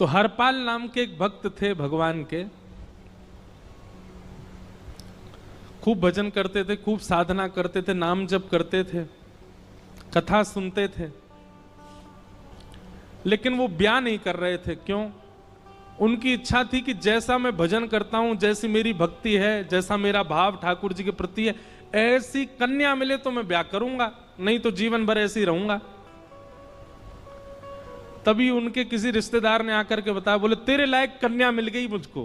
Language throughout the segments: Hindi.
तो हरपाल नाम के एक भक्त थे भगवान के, खूब भजन करते थे, खूब साधना करते थे, नाम जप करते थे, कथा सुनते थे, लेकिन वो ब्याह नहीं कर रहे थे। क्यों? उनकी इच्छा थी कि जैसा मैं भजन करता हूं, जैसी मेरी भक्ति है, जैसा मेरा भाव ठाकुर जी के प्रति है, ऐसी कन्या मिले तो मैं ब्याह करूंगा, नहीं तो जीवन भर ऐसे ही रहूंगा। तभी उनके किसी रिश्तेदार ने आकर के बताया, बोले तेरे लायक कन्या मिल गई मुझको।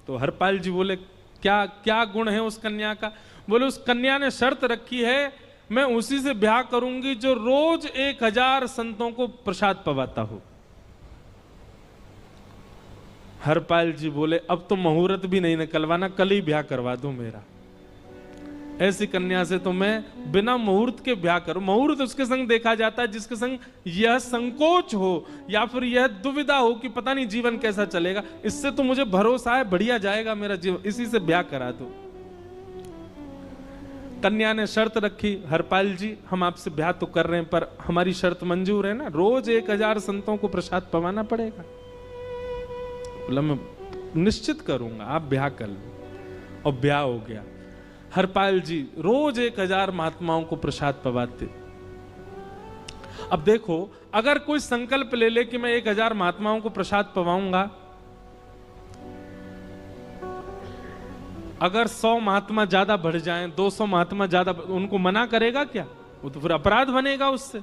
तो हरपाल जी बोले क्या क्या गुण है उस कन्या का? बोले उस कन्या ने शर्त रखी है, मैं उसी से ब्याह करूंगी जो रोज 1000 संतों को प्रसाद पवाता हो। हरपाल जी बोले अब तो मुहूर्त भी नहीं निकलवाना, कल ही ब्याह करवा दो मेरा। ऐसी कन्या से तो मैं बिना मुहूर्त के ब्याह करूं। मुहूर्त उसके संग देखा जाता है जिसके संग यह संकोच हो या फिर यह दुविधा हो कि पता नहीं जीवन कैसा चलेगा, इससे तो मुझे भरोसा है बढ़िया जाएगा मेरा जीवन, इसी से ब्याह करा दो। कन्या ने शर्त रखी, हरपाल जी हम आपसे ब्याह तो कर रहे हैं पर हमारी शर्त मंजूर है ना, रोज 1000 संतों को प्रसाद पवाना पड़ेगा। बोला मैं निश्चित करूंगा, आप ब्याह कर लो। और ब्याह हो गया। हरपाल जी रोज 1000 महात्माओं को प्रसाद पवाते। अब देखो, अगर कोई संकल्प ले ले कि मैं 1000 महात्माओं को प्रसाद पवाऊंगा, अगर 100 महात्मा ज्यादा बढ़ जाएं, 200 महात्मा ज्यादा, उनको मना करेगा क्या? वो तो फिर अपराध बनेगा उससे।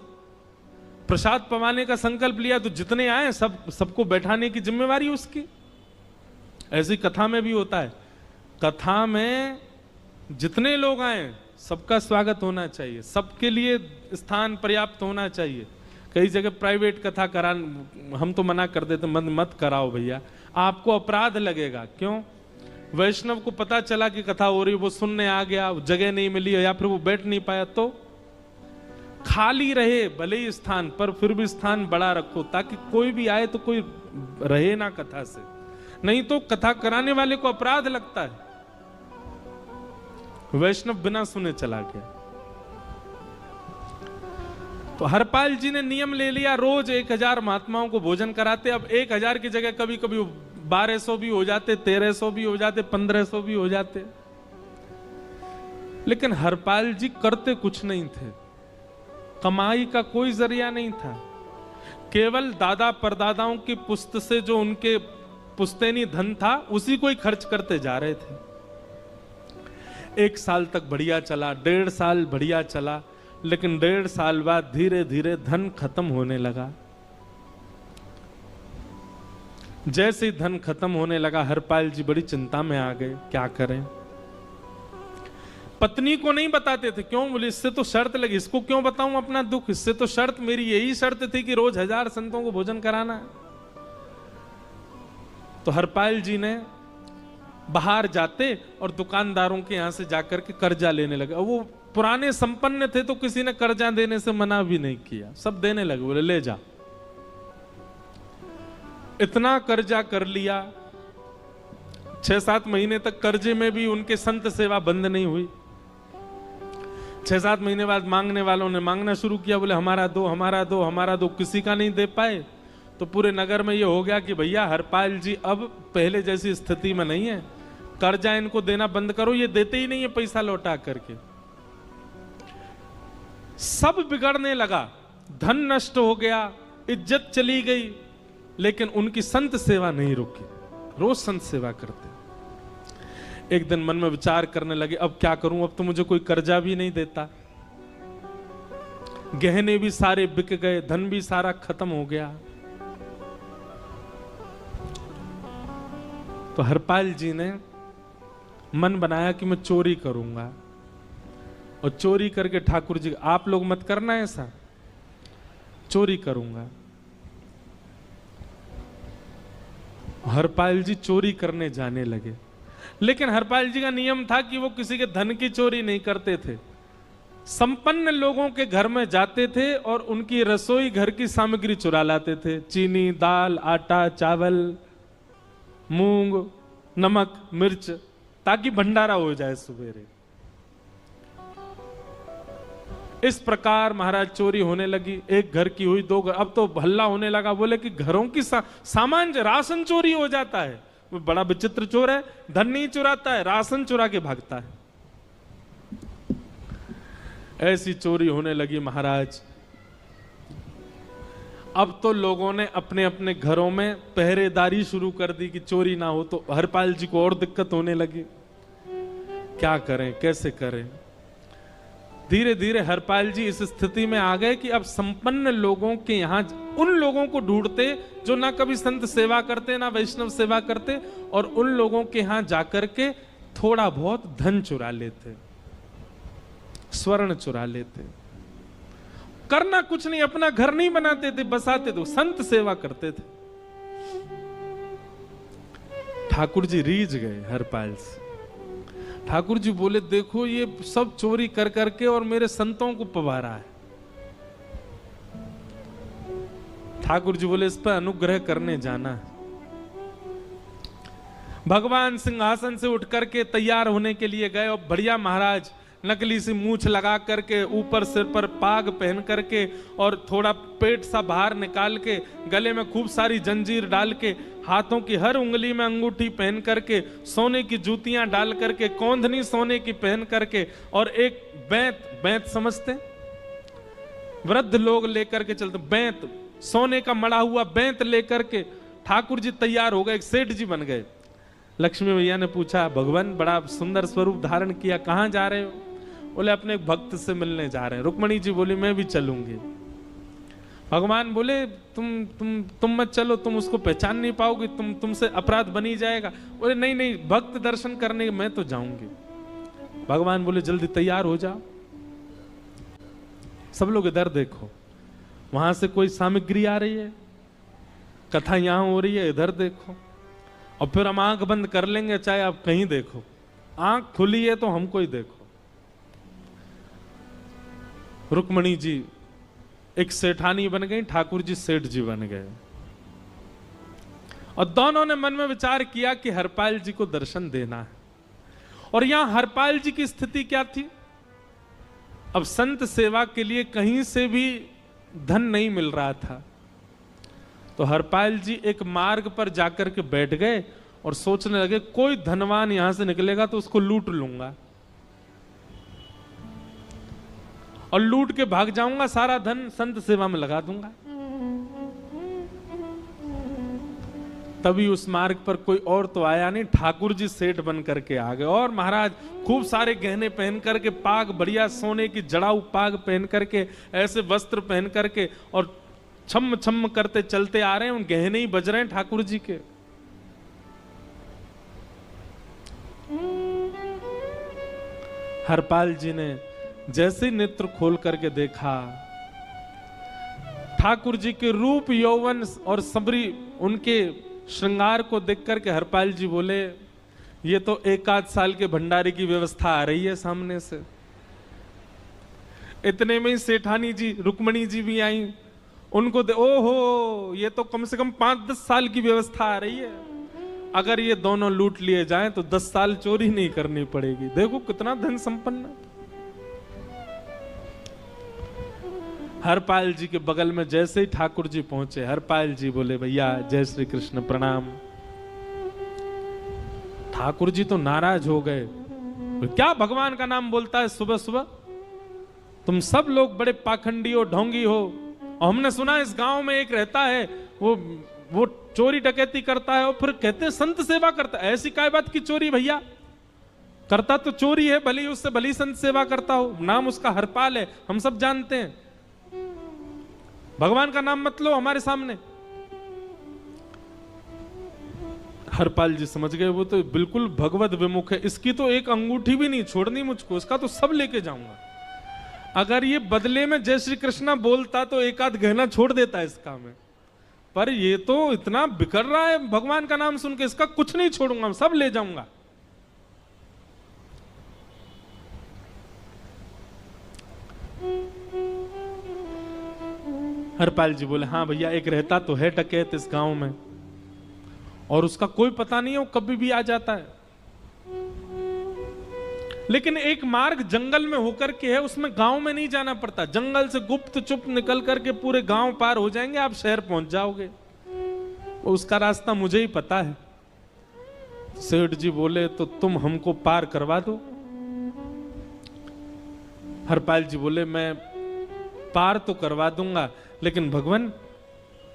प्रसाद पवाने का संकल्प लिया तो जितने आए सबको बैठाने की जिम्मेवारी उसकी। ऐसी कथा में भी होता है, कथा में जितने लोग आए सबका स्वागत होना चाहिए, सबके लिए स्थान पर्याप्त होना चाहिए। कई जगह प्राइवेट कथा करा, हम तो मना कर देते, मत कराओ भैया, आपको अपराध लगेगा। क्यों? वैष्णव को पता चला कि कथा हो रही, वो सुनने आ गया, जगह नहीं मिली या फिर वो बैठ नहीं पाया, तो खाली रहे भले ही स्थान, पर फिर भी स्थान बड़ा रखो ताकि कोई भी आए तो कोई रहे ना कथा से, नहीं तो कथा कराने वाले को अपराध लगता है। वैष्णव बिना सुने चला गया। तो हरपाल जी ने नियम ले लिया, रोज 1000 महात्माओं को भोजन कराते। अब 1000 की जगह कभी कभी 1200 भी हो जाते, 1300 भी हो जाते, 1500 भी हो जाते। लेकिन हरपाल जी करते कुछ नहीं थे, कमाई का कोई जरिया नहीं था, केवल दादा परदादाओं की पुश्त से जो उनके पुश्तैनी धन था उसी को ही खर्च करते जा रहे थे। 1 साल तक बढ़िया चला, 1.5 साल बढ़िया चला, लेकिन 1.5 साल बाद धीरे धीरे धन खत्म होने लगा। जैसे ही धन खत्म होने लगा, हरपाल जी बड़ी चिंता में आ गए, क्या करें। पत्नी को नहीं बताते थे, क्यों? बोले इससे तो शर्त लगी, इसको क्यों बताऊं अपना दुख, इससे तो शर्त मेरी यही शर्त थी कि रोज 1000 संतों को भोजन कराना है। तो हरपाल जी ने बाहर जाते और दुकानदारों के यहां से जाकर के कर्जा लेने लगे। वो पुराने संपन्न थे तो किसी ने कर्जा देने से मना भी नहीं किया, सब देने लगे, बोले ले जा। इतना कर्जा कर लिया, 6-7 महीने तक कर्जे में भी उनके संत सेवा बंद नहीं हुई। 6-7 महीने बाद मांगने वालों ने मांगना शुरू किया, बोले हमारा दो, हमारा दो, हमारा दो। किसी का नहीं दे पाए तो पूरे नगर में ये हो गया कि भैया हरपाल जी अब पहले जैसी स्थिति में नहीं है, कर्जा इनको देना बंद करो, ये देते ही नहीं है पैसा लौटा करके। सब बिगड़ने लगा, धन नष्ट हो गया, इज्जत चली गई, लेकिन उनकी संत सेवा नहीं रुकी, रोज संत सेवा करते। एक दिन मन में विचार करने लगे, अब क्या करूं, अब तो मुझे कोई कर्जा भी नहीं देता, गहने भी सारे बिक गए, धन भी सारा खत्म हो गया। तो हरपाल जी ने मन बनाया कि मैं चोरी करूंगा, और चोरी करके ठाकुर जी, आप लोग मत करना ऐसा, चोरी करूंगा। हरपाल जी चोरी करने जाने लगे, लेकिन हरपाल जी का नियम था कि वो किसी के धन की चोरी नहीं करते थे। संपन्न लोगों के घर में जाते थे और उनकी रसोई घर की सामग्री चुरा लाते थे, चीनी, दाल, आटा, चावल, मूंग, नमक, मिर्च, ताकि भंडारा हो जाए सवेरे। इस प्रकार महाराज चोरी होने लगी। एक घर की हुई, दो घर, अब तो हल्ला होने लगा। बोले कि घरों की सामान राशन चोरी हो जाता है। वो बड़ा विचित्र चोर है, धन नहीं चुराता है, राशन चुरा के भागता है। ऐसी चोरी होने लगी महाराज। अब तो लोगों ने अपने अपने घरों में पहरेदारी शुरू कर दी कि चोरी ना हो। तो हरपाल जी को और दिक्कत होने लगी, क्या करें, कैसे करें। धीरे धीरे हरपाल जी इस स्थिति में आ गए कि अब संपन्न लोगों के यहाँ उन लोगों को ढूंढते जो ना कभी संत सेवा करते ना वैष्णव सेवा करते, और उन लोगों के यहाँ जाकर के थोड़ा बहुत धन चुरा लेते, स्वर्ण चुरा लेते। करना कुछ नहीं, अपना घर नहीं बनाते थे, बसाते थे, संत सेवा करते थे। ठाकुर जी रीझ गए हरपाल से। ठाकुर जी बोले, देखो ये सब चोरी कर करके और मेरे संतों को पवारा है। ठाकुर जी बोले, इस पर अनुग्रह करने जाना है। भगवान सिंहासन से उठ करके तैयार होने के लिए गए, और बढ़िया महाराज नकली सी मूछ लगा करके, ऊपर सिर पर पाग पहन करके, और थोड़ा पेट सा बाहर निकाल के, गले में खूब सारी जंजीर डाल के, हाथों की हर उंगली में अंगूठी पहन करके, सोने की जूतियां डाल करके, कौंधनी सोने की पहन करके, और एक बैंत समझते, वृद्ध लोग लेकर के चलते, बैंत, सोने का मड़ा हुआ बैंत लेकर के ठाकुर जी तैयार हो गए, एक सेठ जी बन गए। लक्ष्मी भैया ने पूछा, भगवान बड़ा सुंदर स्वरूप धारण किया, कहां जा रहे हो? बोले, अपने एक भक्त से मिलने जा रहे हैं। रुक्मणी जी बोली, मैं भी चलूंगी। भगवान बोले, तुम मत चलो, तुम उसको पहचान नहीं पाओगे, तुमसे अपराध बनी जाएगा। बोले, नहीं नहीं, भक्त दर्शन करने मैं तो जाऊंगी। भगवान बोले, जल्दी तैयार हो जाओ। सब लोग इधर देखो, वहां से कोई सामग्री आ रही है, कथा यहां हो रही है, इधर देखो, और फिर हम आंख बंद कर लेंगे, चाहे आप कहीं देखो। आंख खुली है तो हमको ही देखो। रुक्मणी जी एक सेठानी बन गई, ठाकुर जी सेठ जी बन गए, और दोनों ने मन में विचार किया कि हरपाल जी को दर्शन देना है। और यहां हरपाल जी की स्थिति क्या थी? अब संत सेवा के लिए कहीं से भी धन नहीं मिल रहा था। तो हरपाल जी एक मार्ग पर जाकर के बैठ गए और सोचने लगे, कोई धनवान यहां से निकलेगा तो उसको लूट लूंगा, और लूट के भाग जाऊंगा, सारा धन संत सेवा में लगा दूंगा। तभी उस मार्ग पर कोई और तो आया नहीं, ठाकुर जी सेठ बन करके आ गए। और महाराज खूब सारे गहने पहन करके, पाग बढ़िया सोने की जड़ाऊ पाग पहन करके, ऐसे वस्त्र पहन करके, और छम छम करते चलते आ रहे हैं। उन गहने ही बज रहे हैं ठाकुर जी के। हरपाल जी ने जैसे ही नेत्र खोल करके देखा, ठाकुर जी के रूप यौवन और सबरी उनके श्रृंगार को देख करके हरपाल जी बोले, ये तो एक आध साल के भंडारे की व्यवस्था आ रही है सामने से। इतने में ही सेठानी जी, रुक्मणी जी भी आई। उनको ओहो, ये तो कम से कम 5-10 साल की व्यवस्था आ रही है। अगर ये दोनों लूट लिए जाएं तो 10 साल चोरी नहीं करनी पड़ेगी। देखो कितना धन संपन्न। हरपाल जी के बगल में जैसे ही ठाकुर जी पहुंचे, हरपाल जी बोले, भैया जय श्री कृष्ण, प्रणाम। ठाकुर जी तो नाराज हो गए, क्या भगवान का नाम बोलता है सुबह सुबह? तुम सब लोग बड़े पाखंडी हो, ढोंगी हो, और हमने सुना इस गांव में एक रहता है, वो चोरी डकैती करता है, और फिर कहते हैं संत सेवा करता है। ऐसी काय बात की चोरी भैया? करता तो चोरी है, भली उससे भली संत सेवा करता हो। नाम उसका हरपाल है, हम सब जानते हैं। भगवान का नाम मत लो हमारे सामने। हरपाल जी समझ गए, वो तो बिल्कुल भगवत विमुख है, इसकी तो एक अंगूठी भी नहीं छोड़नी मुझको, इसका तो सब लेके जाऊंगा। अगर ये बदले में जय श्री कृष्णा बोलता तो एक आध गहना छोड़ देता इसका में, पर ये तो इतना बिखर रहा है भगवान का नाम सुन के, इसका कुछ नहीं छोड़ूंगा, सब ले जाऊंगा। हरपाल जी बोले, हाँ भैया, एक रहता तो है डकैत इस गांव में, और उसका कोई पता नहीं है, वो कभी भी आ जाता है। लेकिन एक मार्ग जंगल में होकर के है, उसमें गांव में नहीं जाना पड़ता। जंगल से गुप्त चुप निकल करके पूरे गांव पार हो जाएंगे, आप शहर पहुंच जाओगे। उसका रास्ता मुझे ही पता है। सेठ जी बोले तो तुम हमको पार करवा दो। हरपाल जी बोले मैं पार तो करवा दूंगा, लेकिन भगवान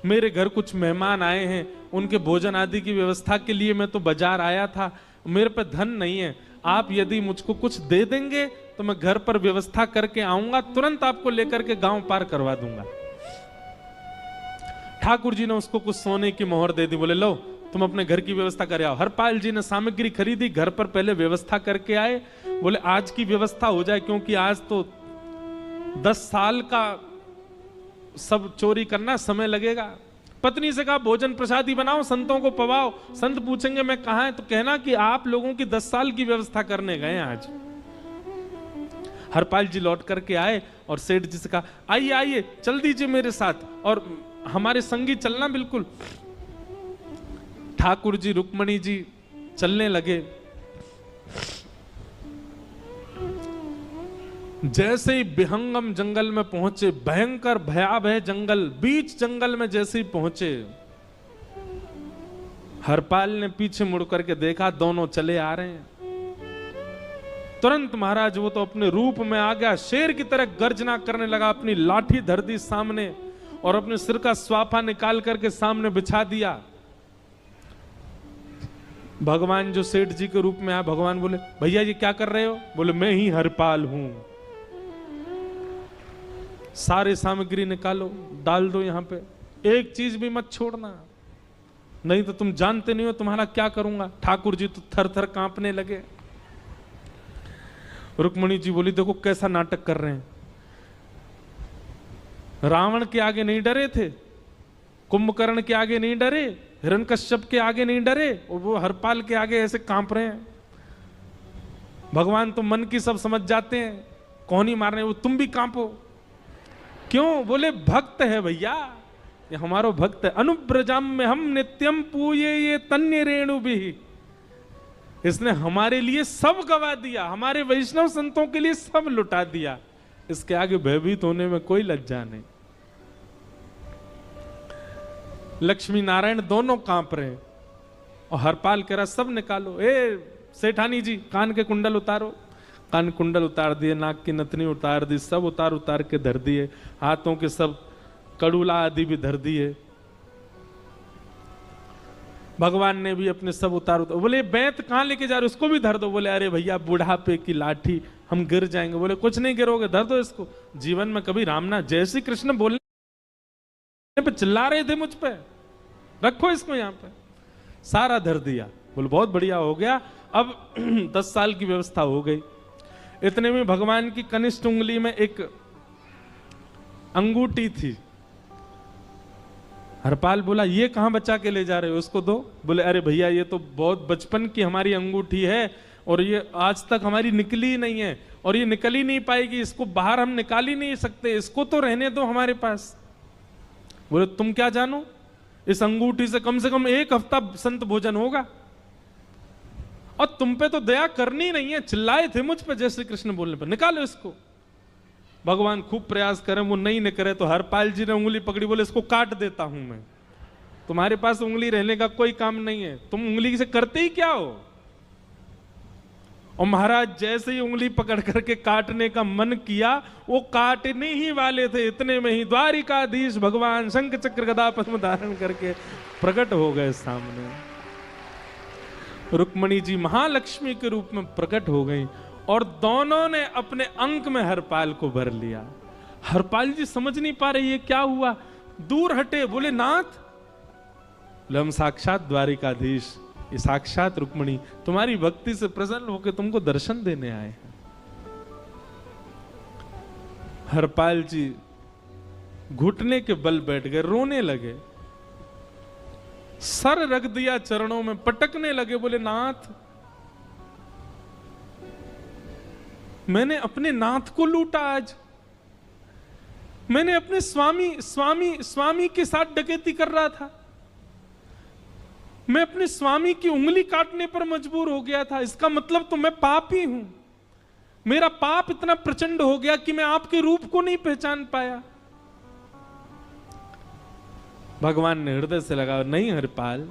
मेरे घर कुछ मेहमान आए हैं, उनके भोजन आदि की व्यवस्था के लिए मैं तो बाजार आया था, मेरे पे धन नहीं है। आप यदि मुझको कुछ दे देंगे तो मैं घर पर व्यवस्था करके आऊंगा, तुरंत आपको लेकर के गांव पार करवा दूंगा। ठाकुर जी ने उसको कुछ सोने की मोहर दे दी। बोले लो तुम अपने घर की व्यवस्था कर आओ। हरपाल जी ने सामग्री खरीदी, घर पर पहले व्यवस्था करके आए। बोले आज की व्यवस्था हो जाए, क्योंकि आज तो 10 साल का सब चोरी करना समय लगेगा। पत्नी से कहा भोजन प्रसादी बनाओ, संतों को पवाओ। संत पूछेंगे मैं कहां है, तो कहना कि आप लोगों की 10 साल की व्यवस्था करने गए आज। हरपाल जी लौट करके आए और सेठ जी से कहा आइए आइए चल दीजिए मेरे साथ और हमारे संगी चलना बिल्कुल। ठाकुर जी रुक्मणी जी चलने लगे। जैसे ही विहंगम जंगल में पहुंचे, भयंकर भयावह जंगल, बीच जंगल में जैसे ही पहुंचे, हरपाल ने पीछे मुड़ करके देखा, दोनों चले आ रहे हैं। तुरंत महाराज वो तो अपने रूप में आ गया, शेर की तरह गर्जना करने लगा, अपनी लाठी धर दी सामने और अपने सिर का स्वाफा निकाल करके सामने बिछा दिया। भगवान जो सेठ जी के रूप में आया, भगवान बोले भैया ये क्या कर रहे हो? बोले मैं ही हरपाल हूं। सारे सामग्री निकालो, डाल दो यहां पे, एक चीज भी मत छोड़ना, नहीं तो तुम जानते नहीं हो तुम्हारा क्या करूंगा। ठाकुर जी तो थर थर कांपने लगे। रुक्मणी जी बोली देखो कैसा नाटक कर रहे हैं। रावण के आगे नहीं डरे थे, कुंभकर्ण के आगे नहीं डरे, हिरण्यकश्यप के आगे नहीं डरे, और वो हरपाल के आगे ऐसे कांप रहे हैं। भगवान तो मन की सब समझ जाते हैं, कौन ही मारने, वो तुम भी कांपो क्यों? बोले भक्त है भैया, ये हमारो भक्त है। अनुब्रजम में हम नित्यम पूये ये तन्य रेणु भी, इसने हमारे लिए सब गवा दिया, हमारे वैष्णव संतों के लिए सब लुटा दिया, इसके आगे भयभीत होने में कोई लज्जा नहीं। लक्ष्मी नारायण दोनों कांप रहे और हरपाल कह रहा सब निकालो। ए सेठानी जी कान के कुंडल उतारो। कान कुंडल उतार दिए, नाक की नथनी उतार दी, सब उतार के धर दिए, हाथों के सब कड़ूला आदि भी धर दिए। भगवान ने भी अपने सब उतार। बोले बैंत कहां लेके जा रहे, उसको भी धर दो। बोले अरे भैया बुढ़ापे की लाठी, हम गिर जाएंगे। बोले कुछ नहीं गिरोगे, धर दो इसको। जीवन में कभी राम ना, जय श्री कृष्ण बोलने पे चिल्ला रहे थे मुझ पे, रखो इसको यहां पे। सारा धर दिया। बोले बहुत बढ़िया हो गया, अब 10 साल की व्यवस्था हो गई। इतने में भगवान की कनिष्ठ उंगली में एक अंगूठी थी। हरपाल बोला ये कहां बचा के ले जा रहे हो, उसको दो। बोले अरे भैया ये तो बहुत बचपन की हमारी अंगूठी है और ये आज तक हमारी निकली ही नहीं है और ये निकल ही नहीं पाएगी, इसको बाहर हम निकाल ही नहीं सकते, इसको तो रहने दो हमारे पास। बोले तुम क्या जानो, इस अंगूठी से कम 1 हफ्ता संत भोजन होगा और तुम पे तो दया करनी नहीं है। चिल्लाए थे मुझ पे जय श्री कृष्ण बोलने पर, निकालो इसको। भगवान खूब प्रयास करें, वो नहीं निकले तो हरपाल जी ने उंगली पकड़ी। बोले इसको काट देता हूं मैं, तुम्हारे पास उंगली रहने का कोई काम नहीं है, तुम उंगली से करते ही क्या हो। और महाराज जैसे ही उंगली पकड़ करके काटने का मन किया, वो काटने ही वाले थे, इतने में ही द्वारिकाधीश भगवान शंख चक्र गदा पद्म धारण करके प्रकट हो गए सामने। रुक्मणी जी महालक्ष्मी के रूप में प्रकट हो गई और दोनों ने अपने अंक में हरपाल को भर लिया। हरपाल जी समझ नहीं पा रहे ये क्या हुआ, दूर हटे। बोले नाथ, बोले हम साक्षात द्वारिकाधीश, ये साक्षात रुक्मणी तुम्हारी भक्ति से प्रसन्न होकर तुमको दर्शन देने आए हैं। हरपाल जी घुटने के बल बैठ गए, रोने लगे, सर रख दिया चरणों में, पटकने लगे। बोले नाथ, मैंने अपने नाथ को लूटा आज, मैंने अपने स्वामी के साथ डकैती कर रहा था, मैं अपने स्वामी की उंगली काटने पर मजबूर हो गया था, इसका मतलब तो मैं पापी हूं। मेरा पाप इतना प्रचंड हो गया कि मैं आपके रूप को नहीं पहचान पाया। भगवान ने हृदय से लगा, नहीं हरिपाल,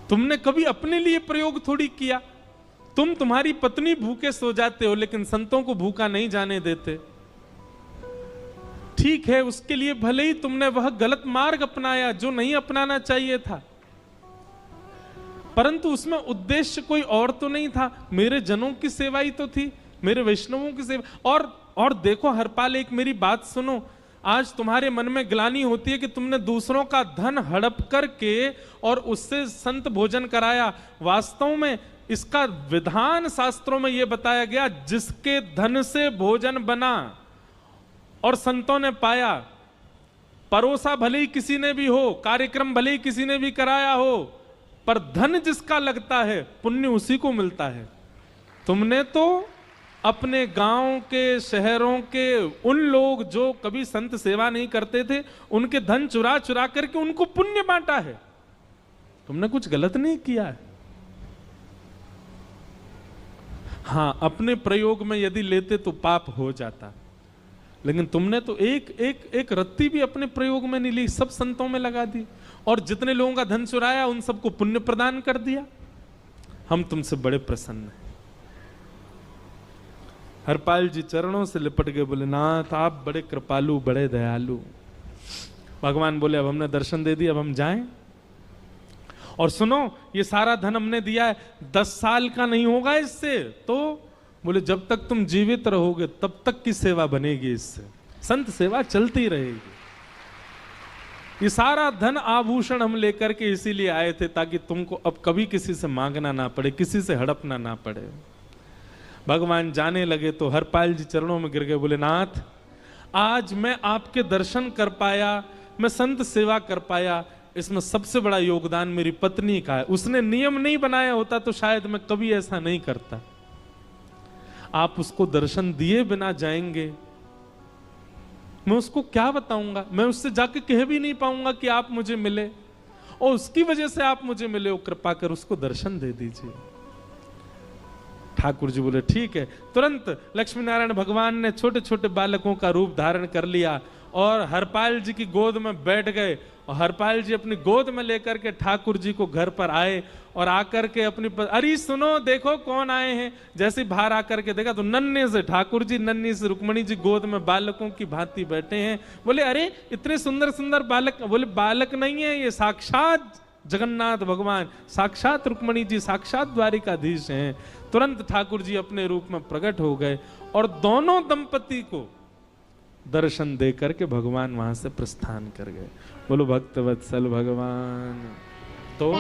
तुमने कभी अपने लिए प्रयोग थोड़ी किया। तुम्हारी पत्नी भूखे सो जाते हो, लेकिन संतों को भूखा नहीं जाने देते। ठीक है, उसके लिए भले ही तुमने वह गलत मार्ग अपनाया जो नहीं अपनाना चाहिए था, परंतु उसमें उद्देश्य कोई और तो नहीं था, मेरे जनों की सेवा ही तो थी, मेरे वैष्णवों की सेवा। और देखो हरपाल, एक मेरी बात सुनो, आज तुम्हारे मन में ग्लानि होती है कि तुमने दूसरों का धन हड़प करके और उससे संत भोजन कराया। वास्तव में इसका विधान शास्त्रों में यह बताया गया, जिसके धन से भोजन बना और संतों ने पाया, परोसा भले ही किसी ने भी हो, कार्यक्रम भले ही किसी ने भी कराया हो, पर धन जिसका लगता है पुण्य उसी को मिलता है। तुमने तो अपने गांव के, शहरों के उन लोग जो कभी संत सेवा नहीं करते थे, उनके धन चुरा चुरा करके उनको पुण्य बांटा है। तुमने कुछ गलत नहीं किया है। हां, अपने प्रयोग में यदि लेते तो पाप हो जाता, लेकिन तुमने तो एक रत्ती भी अपने प्रयोग में नहीं ली, सब संतों में लगा दी, और जितने लोगों का धन चुराया उन सबको पुण्य प्रदान कर दिया। हम तुमसे बड़े प्रसन्न हैं। हरपाल जी चरणों से लिपट गए, बोले नाथ आप बड़े कृपालु, बड़े दयालु। भगवान बोले अब हमने दर्शन दे दिया, अब हम जाएं। और सुनो, ये सारा धन हमने दिया है, 10 साल का नहीं होगा इससे। तो बोले जब तक तुम जीवित रहोगे तब तक की सेवा बनेगी, इससे संत सेवा चलती रहेगी। ये सारा धन आभूषण हम लेकर के इसीलिए आए थे ताकि तुमको अब कभी किसी से मांगना ना पड़े, किसी से हड़पना ना पड़े। भगवान जाने लगे तो हरपाल जी चरणों में गिर गए, बोले नाथ आज मैं आपके दर्शन कर पाया, मैं संत सेवा कर पाया, इसमें सबसे बड़ा योगदान मेरी पत्नी का है। उसने नियम नहीं बनाया होता तो शायद मैं कभी ऐसा नहीं करता। आप उसको दर्शन दिए बिना जाएंगे, मैं उसको क्या बताऊंगा? मैं उससे जाके कह भी नहीं पाऊंगा कि आप मुझे मिले, और उसकी वजह से आप मुझे मिले, वो कृपा कर उसको दर्शन दे दीजिए। ठाकुर जी बोले ठीक है। तुरंत लक्ष्मी नारायण भगवान ने छोटे छोटे बालकों का रूप धारण कर लिया और हरपाल जी की गोद में बैठ गए, और हरपाल जी अपनी गोद में लेकर के ठाकुर जी को घर पर आए, और आकर के अपनी अरे सुनो देखो कौन आए हैं। जैसे बाहर आकर के देखा तो नन्हे से ठाकुर जी, नन्ही से रुक्मणी जी गोद में बालकों की भांति बैठे हैं। बोले अरे इतने सुंदर सुंदर बालक। बोले बालक नहीं है, ये साक्षात जगन्नाथ भगवान, साक्षात रुक्मणी जी, साक्षात द्वारिकाधीश हैं। तुरंत ठाकुर जी अपने रूप में प्रकट हो गए और दोनों दंपति को दर्शन दे करके भगवान वहां से प्रस्थान कर गए। बोलो भक्त वत्सल भगवान तो